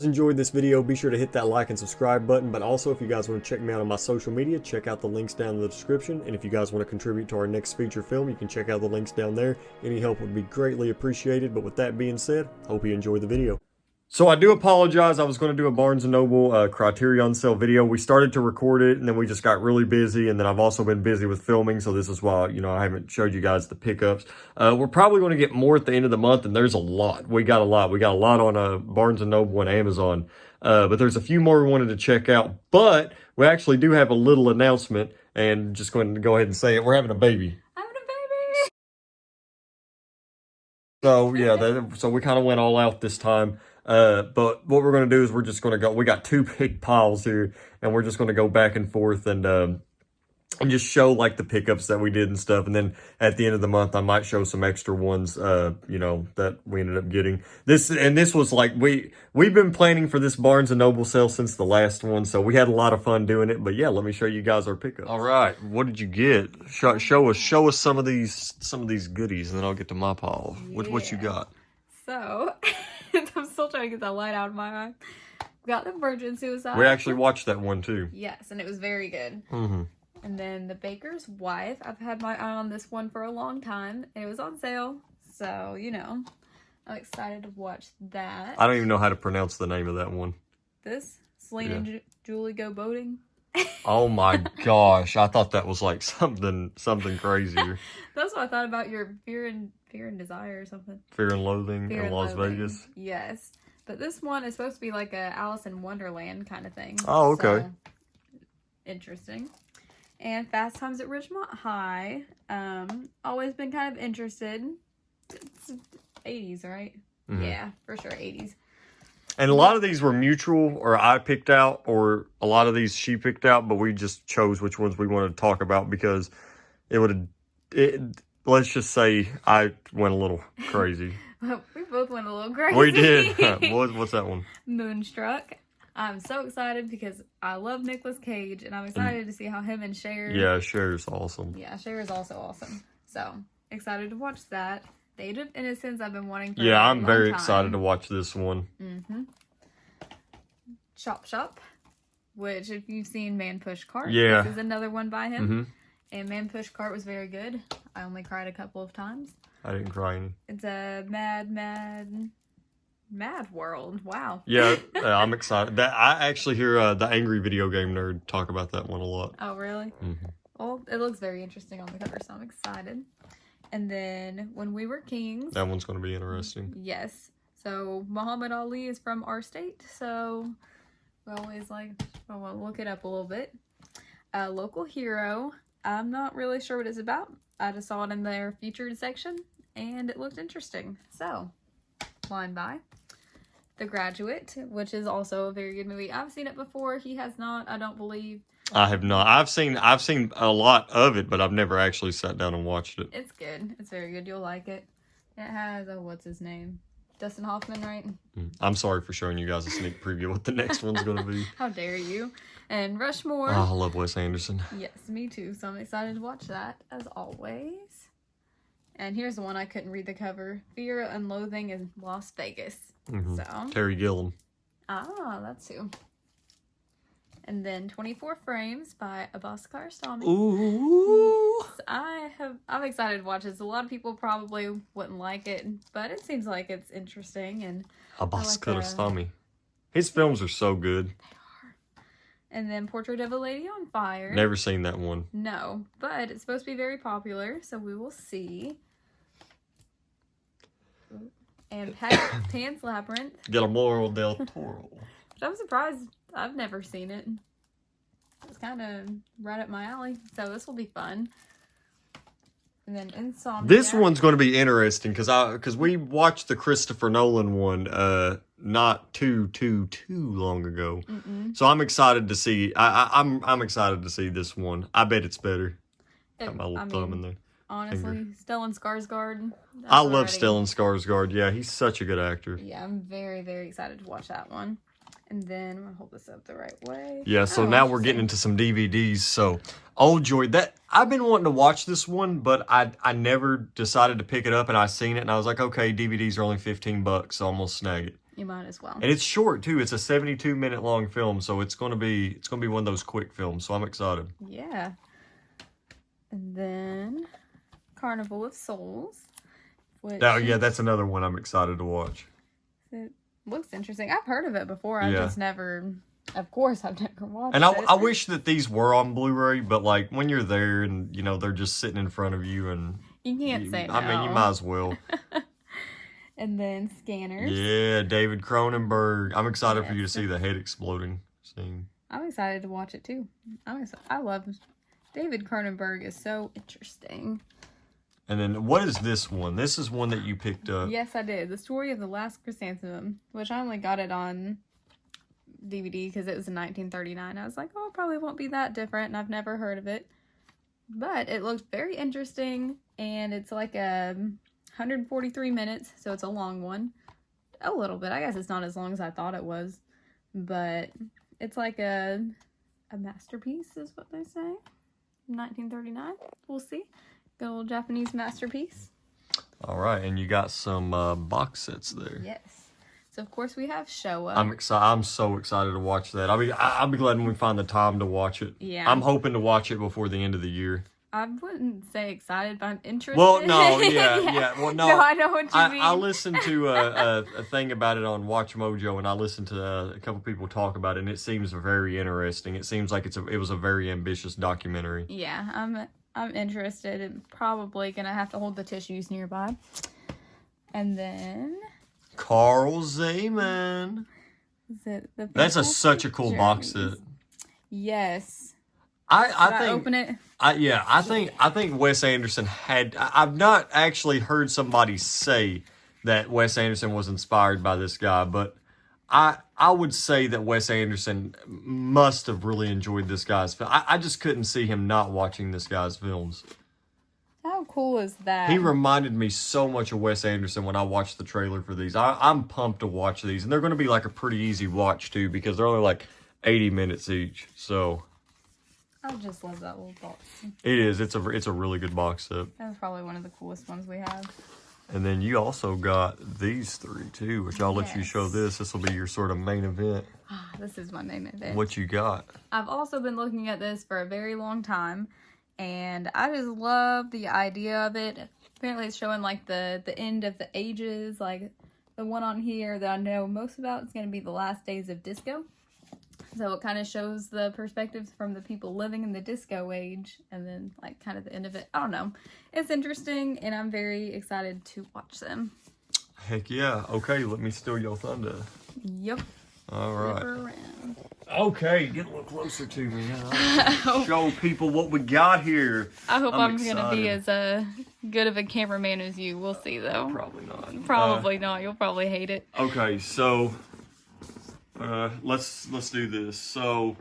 Enjoyed this video, be sure to hit that like and subscribe button. But also, if you guys want to check me out on my social media, check out the links down in the description. And if you guys want to contribute to our next feature film, you can check out the links down there. Any help would be greatly appreciated. But with that being said, hope you enjoy the video. So I do apologize. I was going to do a Barnes & Noble Criterion sale video. We started to record it, and then we just got really busy. And then I've also been busy with filming, so this is why, I haven't showed you guys the pickups. We're probably going to get more at the end of the month, and there's a lot. We got a lot. We got a lot on Barnes & Noble and Amazon. But there's a few more we wanted to check out. But we actually do have a little announcement, and just going to go ahead and say it. We're having a baby. So, yeah, so we kind of went all out this time. But what we're going to do is we're just going to go, we got two big piles here, and we're just going to go back and forth and just show like the pickups that we did and stuff. And then at the end of the month, I might show some extra ones, that we ended up getting. This was like, we've been planning for this Barnes & Noble sale since the last one. So we had a lot of fun doing it, but yeah, let me show you guys our pickups. All right. What did you get? Show us some of these goodies, and then I'll get to my pile. Yeah. What you got? So, I'm still trying to get that light out of my eye. We got the Virgin Suicide. We actually watched that one too. Yes, and it was very good. Mm-hmm. And then the Baker's Wife. I've had my eye on this one for a long time. It was on sale, so, I'm excited to watch that. I don't even know how to pronounce the name of that one. This? Celine and Julie Go Boating. Oh my gosh, I thought that was like something crazier. That's what I thought about your Fear and Desire or something. Fear and Loathing in Las Vegas. Yes. But this one is supposed to be like a Alice in Wonderland kind of thing. Oh, okay. So, interesting. And Fast Times at Ridgemont High. Always been kind of interested. It's 80s, right? Mm-hmm. Yeah, for sure 80s. And a lot of these were mutual, or I picked out, or a lot of these she picked out, but we just chose which ones we wanted to talk about because let's just say I went a little crazy. We both went a little crazy. We did. What's that one? Moonstruck. I'm so excited because I love Nicolas Cage, and I'm excited to see how him and Cher. Yeah, Cher's awesome. Yeah, Cher is also awesome. So, excited to watch that. The Age of Innocence I've been wanting for I'm very excited to watch this one. Mm-hmm. Chop Shop, which if you've seen Man Push Cart, this is another one by him. Mm-hmm. And Man Push Cart was very good. I only cried a couple of times. I didn't cry any. It's a mad world. Wow. Yeah, I'm excited. I actually hear the Angry Video Game Nerd talk about that one a lot. Oh, really? Mm-hmm. Well, it looks very interesting on the cover, so I'm excited. And then When We Were Kings. That one's going to be interesting. Yes. So Muhammad Ali is from our state, so we always want to look it up a little bit. Local Hero. I'm not really sure what it's about. I just saw it in their featured section, and it looked interesting. So, flying by. The Graduate, which is also a very good movie. I've seen it before. He has not, I don't believe. I have not. I've seen a lot of it, but I've never actually sat down and watched it. It's good. It's very good. You'll like it. It has, what's his name? Dustin Hoffman, right? I'm sorry for showing you guys a sneak preview of what the next one's going to be. How dare you? And Rushmore. Oh, I love Wes Anderson. Yes, me too. So I'm excited to watch that, as always. And here's the one I couldn't read the cover. Fear and Loathing in Las Vegas. Mm-hmm. So Terry Gilliam. Ah, that's who. And then 24 Frames by Abbas Kiarostami. Ooh. So I'm excited to watch this. A lot of people probably wouldn't like it, but it seems like it's interesting. And Abbas Kiarostami. His films are so good. They are. And then Portrait of a Lady on Fire. Never seen that one. No, but it's supposed to be very popular, so we will see. And Pan's Labyrinth. Guillermo del Toro. Which I'm surprised I've never seen it. It's kind of right up my alley, so this will be fun. And then Insomnia. This one's going to be interesting because we watched the Christopher Nolan one not too long ago. So I'm excited to see. I'm excited to see this one. I bet it's better. Got my little thumb in there. Honestly, Stellan Skarsgård. I love Stellan Skarsgård. Yeah, he's such a good actor. Yeah, I'm very, very excited to watch that one. And then I'm gonna hold this up the right way. Yeah, so now we're getting into some DVDs. So, oh joy, that I've been wanting to watch this one, but I never decided to pick it up, and I seen it, and I was like, okay, DVDs are only $15, so I'm gonna snag it. You might as well. And it's short too. It's a 72-minute long film, so it's gonna be one of those quick films. So I'm excited. Yeah. And then Carnival of Souls. Which Oh yeah, that's another one I'm excited to watch. It looks interesting. I've heard of it before. Yeah. I just never, of course, I've never watched and it. I wish that these were on Blu-ray, but like when you're there and you know they're just sitting in front of you and you can't say no. I mean, you might as well. And then Scanners. Yeah, David Cronenberg. I'm excited for you to see the head exploding scene. I'm excited to watch it too. I love David Cronenberg. Is so interesting. And then what is this one? This is one that you picked up. Yes, I did. The Story of the Last Chrysanthemum, which I only got it on DVD because it was in 1939. I was like, oh, it probably won't be that different, and I've never heard of it. But it looked very interesting, and it's like 143 minutes, so it's a long one. A little bit. I guess it's not as long as I thought it was, but it's like a masterpiece is what they say. 1939. We'll see. Good old Japanese masterpiece. All right, and you got some box sets there. Yes. So of course we have Showa. I'm excited. I'm so excited to watch that. I'll be glad when we find the time to watch it. Yeah. I'm hoping to watch it before the end of the year. I wouldn't say excited, but I'm interested. Well, no, yeah. Well, no. No, I know what you mean. I listened to a thing about it on Watch Mojo, and I listened to a couple people talk about it, and it seems very interesting. It seems like it was a very ambitious documentary. Yeah, I'm interested. I'm probably gonna have to hold the tissues nearby. And then Carl Zayman. Is it the That's such a cool box set. Yes. I think open it. I think Wes Anderson had. I've not actually heard somebody say that Wes Anderson was inspired by this guy, but I would say that Wes Anderson must have really enjoyed this guy's film. I just couldn't see him not watching this guy's films. How cool is that? He reminded me so much of Wes Anderson when I watched the trailer for these. I'm pumped to watch these, and they're going to be like a pretty easy watch too because they're only like 80 minutes each. So I just love that little box. it is. It's a really good box set. That's probably one of the coolest ones we have. And then you also got these three too, which I'll let you show this. This will be your sort of main event. This is my main event. What you got? I've also been looking at this for a very long time, and I just love the idea of it. Apparently it's showing like the end of the ages. Like the one on here that I know most about is going to be the last days of disco. So it kind of shows the perspectives from the people living in the disco age and then like kind of the end of it. I don't know. It's interesting and I'm very excited to watch them. Heck yeah. Okay, let me steal your thunder. Yep. All right. Around. Okay, get a little closer to me. Show people what we got here. I hope I'm going to be as good of a cameraman as you. We'll see though. Probably not. Probably not. You'll probably hate it. Okay, so let's do this. So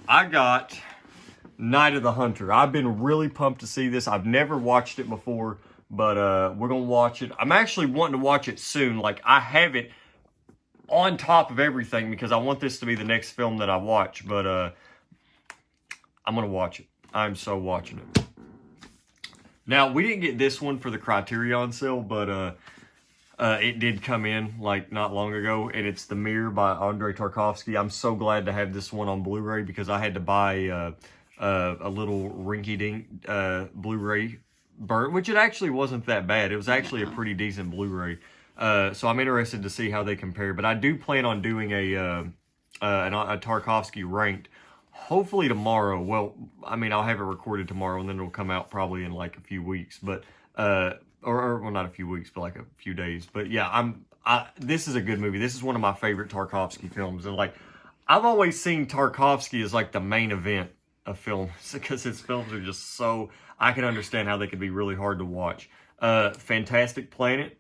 I got Night of the Hunter. I've been really pumped to see this. I've never watched it before, but we're gonna watch it. I'm actually wanting to watch it soon. Like I have it on top of everything because I want this to be the next film that I watch. But I'm gonna watch it. I'm so watching it. Now we didn't get this one for the Criterion sale, but it did come in like not long ago, and it's The Mirror by Andrei Tarkovsky. I'm so glad to have this one on Blu-ray because I had to buy a little rinky-dink Blu-ray burnt, which it actually wasn't that bad. It was actually a pretty decent Blu-ray. So I'm interested to see how they compare. But I do plan on doing a Tarkovsky ranked, hopefully tomorrow. Well, I mean, I'll have it recorded tomorrow, and then it'll come out probably in like a few weeks. But or well, not a few weeks, but like a few days. But yeah, this is a good movie. This is one of my favorite Tarkovsky films. And like, I've always seen Tarkovsky as like the main event of films because his films are just so, I can understand how they could be really hard to watch. Fantastic Planet.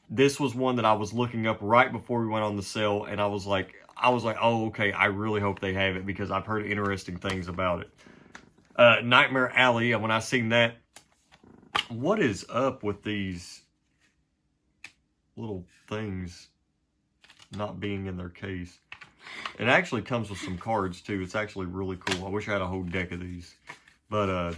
This was one that I was looking up right before we went on the sale. And I was like, oh, okay, I really hope they have it because I've heard interesting things about it. Nightmare Alley. When I seen that, what is up with these little things not being in their case? It actually comes with some cards too. It's actually really cool. I wish I had a whole deck of these. But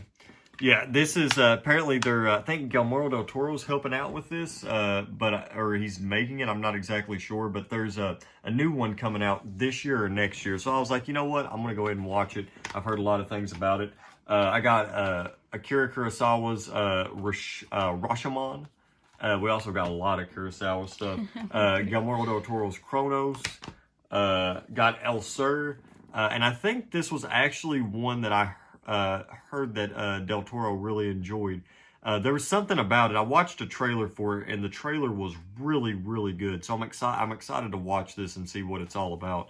Yeah, this is apparently they're. I think Guillermo del Toro's helping out with this, or he's making it. I'm not exactly sure, but there's a new one coming out this year or next year. So I was like, you know what? I'm gonna go ahead and watch it. I've heard a lot of things about it. I got Akira Kurosawa's Rashomon. We also got a lot of Kurosawa stuff. Guillermo del Toro's Kronos. Got El Sur, and I think this was actually one that I heard that Del Toro really enjoyed. There was something about it. I watched a trailer for it, and the trailer was really, really good. So I'm excited to watch this and see what it's all about.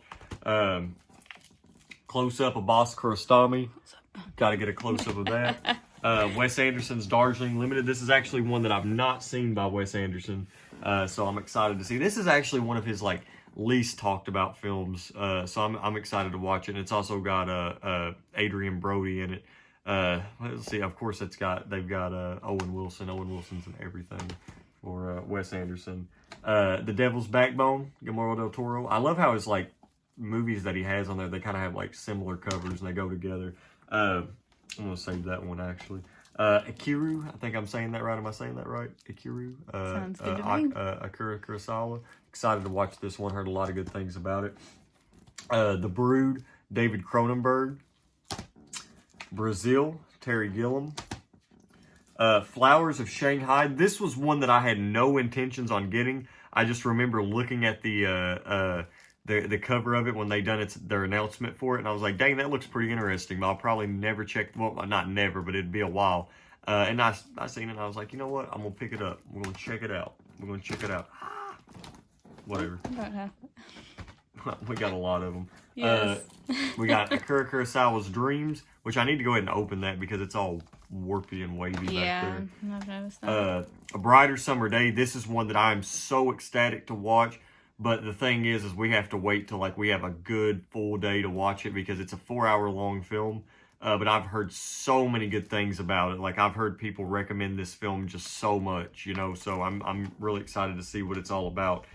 Close up of Boss Kurostami. Got to get a close up of that. Wes Anderson's Darjeeling Limited. This is actually one that I've not seen by Wes Anderson, so I'm excited to see. This is actually one of his least talked about films, so I'm excited to watch it. And it's also got Adrian Brody in it. Let's see, of course they've got Owen Wilson. Owen Wilson's in everything for Wes Anderson. The Devil's Backbone, Guillermo del Toro. I love how his movies that he has on there, they kind of have similar covers and they go together. I'm gonna save that one actually. Ikiru, I think I'm saying that right. Am I saying that right? Ikiru. Sounds good to me. Akira Kurosawa. Excited to watch this one. Heard a lot of good things about it. The Brood, David Cronenberg. Brazil, Terry Gilliam. Flowers of Shanghai. This was one that I had no intentions on getting. I just remember looking at the cover of it when they done their announcement for it, and I was like, dang, that looks pretty interesting, but I'll probably never check, well, not never, but it'd be a while. And I seen it, and I was like, you know what, I'm going to pick it up. We're going to check it out. Whatever. We got a lot of them. Yes. We got Akira Kurosawa's Dreams, which I need to go ahead and open that because it's all warpy and wavy back there. Yeah, I've noticed that. A Brighter Summer Day. This is one that I'm so ecstatic to watch. But the thing is we have to wait till we have a good full day to watch it because it's a 4-hour long film. But I've heard so many good things about it. I've heard people recommend this film just so much, so I'm really excited to see what it's all about.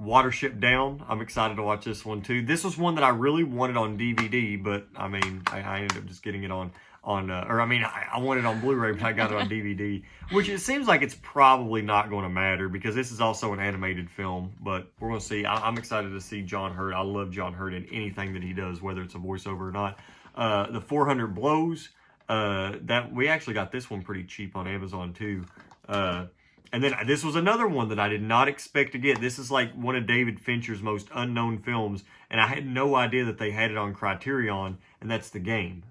Watership Down. I'm excited to watch this one too. This was one that I really wanted on DVD, but I ended up just getting it I wanted it on Blu-ray, but I got it on DVD, which it seems like it's probably not going to matter because this is also an animated film, but we're going to see. I'm excited to see John Hurt. I love John Hurt in anything that he does, whether it's a voiceover or not. The 400 Blows, that we actually got this one pretty cheap on Amazon too. And then this was another one that I did not expect to get. This is one of David Fincher's most unknown films, and I had no idea that they had it on Criterion, and that's The Game.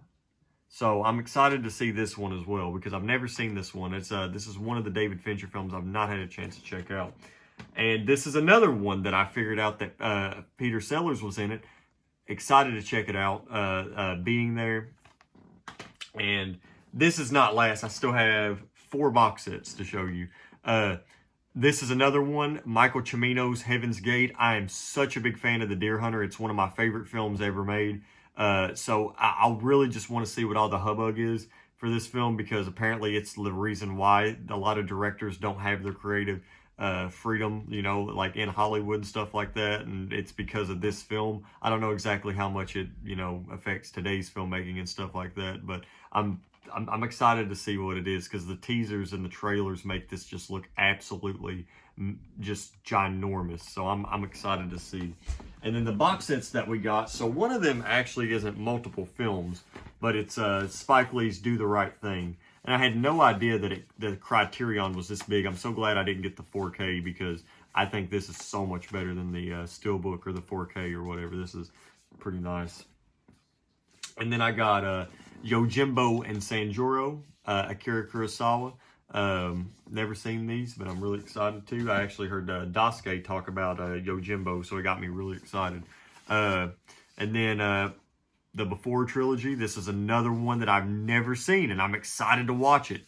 So I'm excited to see this one as well because I've never seen this one. This is one of the David Fincher films I've not had a chance to check out. And this is another one that I figured out that Peter Sellers was in it. Excited to check it out, being there. And this is not last. I still have 4 box sets to show you. This is another one, Michael Cimino's Heaven's Gate. I am such a big fan of The Deer Hunter. It's one of my favorite films ever made. So I really just want to see what all the hubbub is for this film because apparently it's the reason why a lot of directors don't have their creative freedom, in Hollywood and stuff like that. And it's because of this film. I don't know exactly how much it, affects today's filmmaking and stuff like that, but I'm excited to see what it is because the teasers and the trailers make this just look absolutely just ginormous. So I'm excited to see. And then the box sets that we got. So one of them actually isn't multiple films, but it's Spike Lee's Do the Right Thing. And I had no idea that the Criterion was this big. I'm so glad I didn't get the 4K because I think this is so much better than the Steelbook or the 4K or whatever. This is pretty nice. And then I got Yojimbo and Sanjuro, Akira Kurosawa. Never seen these, but I'm really excited too. I actually heard Daisuke talk about Yojimbo, so it got me really excited. And then the Before trilogy. This is another one that I've never seen, and I'm excited to watch it.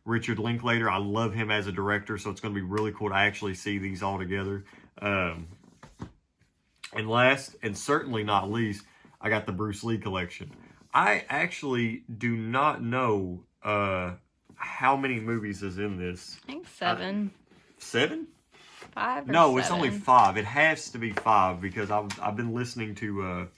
Richard Linklater, I love him as a director, so it's going to be really cool to actually see these all together. And last, and certainly not least, I got the Bruce Lee collection. I actually do not know how many movies is in this. I think 7. 7? 5 or no, 7. It's only 5. It has to be 5 because I've been listening to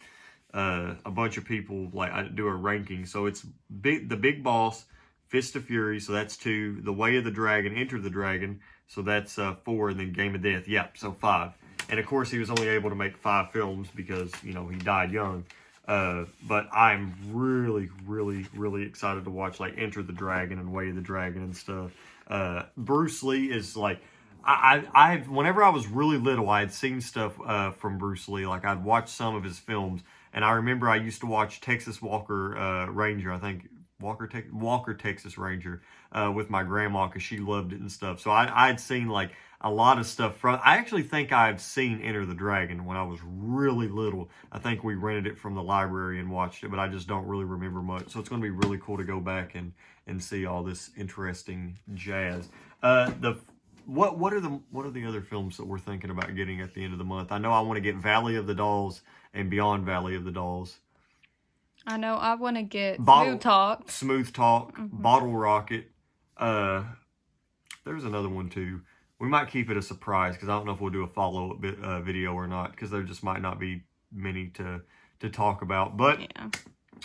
a bunch of people, like I do a ranking. So it's the Big Boss, Fist of Fury, so that's 2. The Way of the Dragon, Enter the Dragon, so that's 4, and then Game of Death, so 5. And of course, he was only able to make 5 films because, you know, he died young. But I'm really, really, really excited to watch like Enter the Dragon and Way of the Dragon and stuff. Bruce Lee is like, whenever I was really little, I had seen stuff from Bruce Lee. Like I'd watched some of his films, and I remember I used to watch Texas Walker Ranger. I think Walker Texas Ranger with my grandma because she loved it and stuff. So I'd seen like a lot of stuff from. I actually think I've seen Enter the Dragon when I was really little. I think we rented it from the library and watched it, but I just don't really remember much. So it's going to be really cool to go back and see all this interesting jazz. What are the other films that we're thinking about getting at the end of the month? I know I want to get Valley of the Dolls and Beyond Valley of the Dolls. I know I want to get Smooth Talk, Bottle Rocket. There's another one too. We might keep it a surprise because I don't know if we'll do a follow-up video or not, because there just might not be many to talk about. But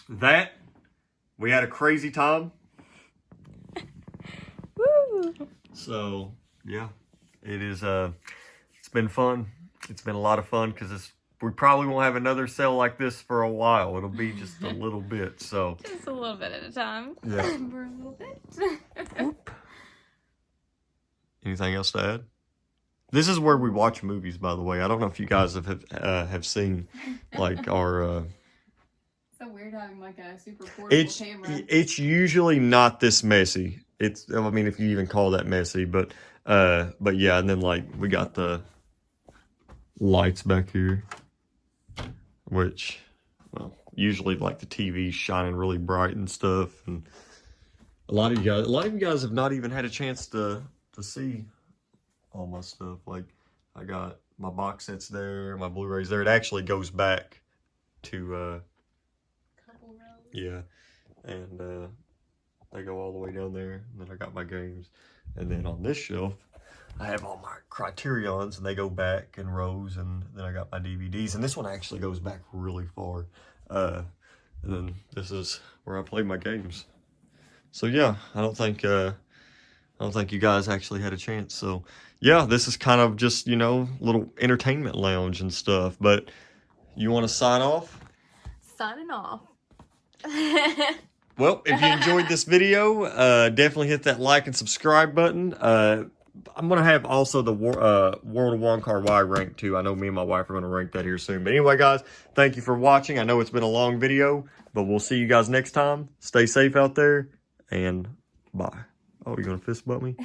that, we had a crazy time. Woo! So yeah, it is. It's been fun. It's been a lot of fun because we probably won't have another sale like this for a while. It'll be just a little bit. So just a little bit at a time. Yeah. For a little bit. Anything else to add? This is where we watch movies, by the way. I don't know if you guys have seen like our. So weird having like a super portable camera. It's usually not this messy. I mean, if you even call that messy, but yeah, and then like we got the lights back here, which, well, usually like the TV's shining really bright and stuff, and a lot of you guys have not even had a chance to see all my stuff. Like I got my box sets there, my Blu-rays there. It actually goes back to couple rows. Yeah, and they go all the way down there. And then I got my games, and then on this shelf I have all my Criterions, and they go back in rows, and then I got my DVDs, and this one actually goes back really far. And then this is where I play my games. So yeah, I don't think you guys actually had a chance. So yeah, this is kind of just, you know, little entertainment lounge and stuff. But you want to sign off? Signing off. Well, if you enjoyed this video, definitely hit that like and subscribe button. I'm going to have also the World of One Car Y rank too. I know me and my wife are going to rank that here soon. But anyway, guys, thank you for watching. I know it's been a long video, but we'll see you guys next time. Stay safe out there, and bye. Oh, you going to fist bump me?